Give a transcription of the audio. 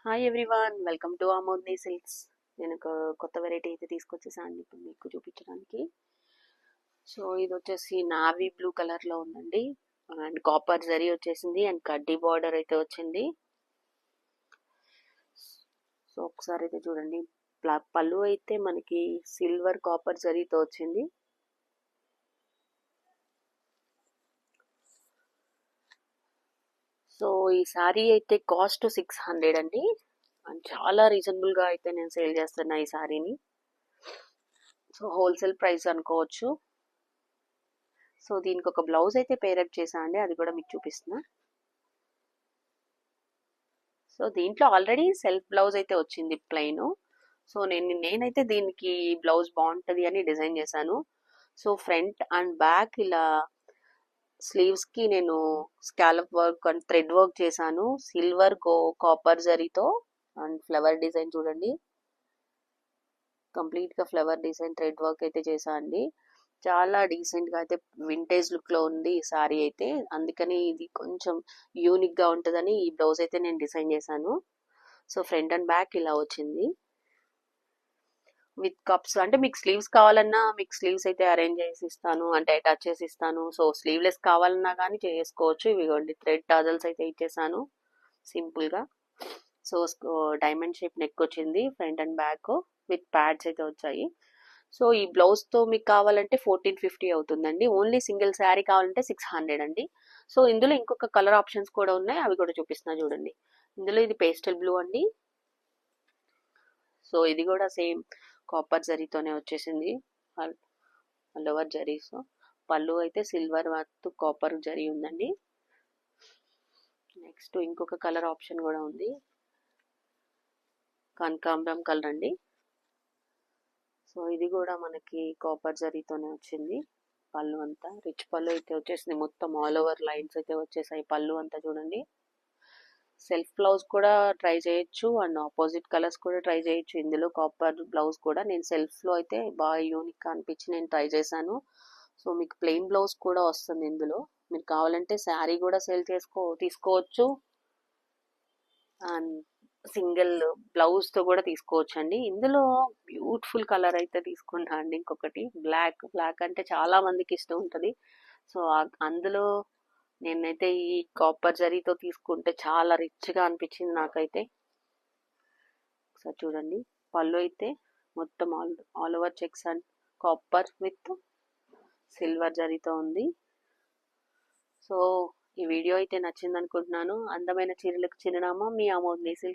Hi everyone, welcome to Amodini Silks. నేను ఒక కొత్త వెరైటీ అయితే తీసుకొచ్చేసాను ఇప్పుడు మీకు చూపించడానికి. సో ఇది వచ్చేసి నావీ బ్లూ కలర్లో ఉందండి, అండ్ కాపర్ జరీ వచ్చేసింది, అండ్ కడ్డీ బార్డర్ అయితే వచ్చింది. సో ఒకసారి అయితే చూడండి, పళ్ళు అయితే మనకి సిల్వర్ కాపర్ జరీతో వచ్చింది. సో ఈ సారీ అయితే కాస్ట్ 600 అండి, అండ్ చాలా రీజనబుల్గా అయితే నేను సేల్ చేస్తున్నా ఈ సారీని. సో హోల్సేల్ ప్రైస్ అనుకోవచ్చు. సో దీనికి ఒక బ్లౌజ్ అయితే పేరప్ చేసా అండి, అది కూడా మీకు చూపిస్తున్నా. సో దీంట్లో ఆల్రెడీ సెల్ఫ్ బ్లౌజ్ అయితే వచ్చింది ప్లెయిన్. సో నేనైతే దీనికి బ్లౌజ్ బాగుంటుంది అని డిజైన్ చేశాను. సో ఫ్రంట్ అండ్ బ్యాక్ ఇలా స్లీవ్స్ కి నేను scallop work and thread work చేశాను, సిల్వర్ కాపర్ జరీతో. అండ్ ఫ్లవర్ డిజైన్ చూడండి, కంప్లీట్ గా ఫ్లవర్ డిజైన్ థ్రెడ్ వర్క్ అయితే చేశా అండి. చాలా డీసెంట్ గా అయితే వింటేజ్ లుక్ లో ఉంది ఈ సారీ అయితే, అందుకని ఇది కొంచెం యూనిక్ గా ఉంటుందని ఈ బ్లౌజ్ అయితే నేను డిజైన్ చేశాను. సో ఫ్రంట్ అండ్ బ్యాక్ ఇలా వచ్చింది విత్ కప్స్. అంటే మీకు స్లీవ్స్ కావాలన్నా మీకు స్లీవ్స్ అయితే అరేంజ్ చేసి ఇస్తాను, అంటే అటాచ్ చేసి ఇస్తాను. సో స్లీవ్లెస్ కావాలన్నా కానీ చేసుకోవచ్చు. ఇవిగోండి థ్రెడ్ టాజల్స్ అయితే ఇచ్చేసాను సింపుల్ గా. సో డైమండ్ షేప్ నెక్ వచ్చింది front and back, with pods అయితే వచ్చాయి. సో ఈ బ్లౌజ్ తో మీకు కావాలంటే 1450 అవుతుందండి. ఓన్లీ సింగిల్ శారీ కావాలంటే 600 అండి. సో ఇందులో ఇంకొక కలర్ ఆప్షన్స్ కూడా ఉన్నాయి, అవి కూడా చూపిస్తున్నా చూడండి. ఇందులో ఇది పేస్టల్ బ్లూ అండి. సో ఇది కూడా సేమ్ కాపర్ జరీతోనే వచ్చేసింది, లోవర్ జరీ. సో పళ్ళు అయితే సిల్వర్ వర్త్ కాపర్ జరీ ఉందండి. నెక్స్ట్ ఇంకొక కలర్ ఆప్షన్ కూడా ఉంది, కనకాంబరం కలర్ అండి. సో ఇది కూడా మనకి కాపర్ జరీతోనే వచ్చింది. పళ్ళు అంతా రిచ్ పళ్ళు అయితే వచ్చేసింది, మొత్తం ఆల్ ఓవర్ లైన్స్ అయితే వచ్చేసాయి పళ్ళు అంతా చూడండి. సెల్ఫ్ బ్లౌజ్ కూడా ట్రై చేయొచ్చు, అండ్ ఆపోజిట్ కలర్స్ కూడా ట్రై చేయొచ్చు. ఇందులో కాపర్ బ్లౌజ్ కూడా నేను సెల్ఫ్లో అయితే బాగా యూనిక్ అనిపించి నేను ట్రై చేశాను. సో మీకు ప్లెయిన్ బ్లౌజ్ కూడా వస్తుంది ఇందులో. మీరు కావాలంటే శారీ కూడా సేల్ తీసుకోవచ్చు, అండ్ సింగిల్ బ్లౌజ్తో కూడా తీసుకోవచ్చు అండి. ఇందులో బ్యూటిఫుల్ కలర్ అయితే తీసుకున్నా అండి, ఇంకొకటి బ్లాక్. బ్లాక్ అంటే చాలా మందికి ఇష్టం ఉంటుంది. సో అందులో నేనైతే ఈ కాపర్ జరీతో తీసుకుంటే చాలా రిచ్గా అనిపించింది నాకైతే. ఒకసారి చూడండి, పళ్ళు అయితే మొత్తం all over checks and copper with silver జరీతో ఉంది. సో ఈ వీడియో అయితే నచ్చింది అనుకుంటున్నాను. అందమైన చీరలకు చిరునామా మీ అమోద్ని సిల్క్స్.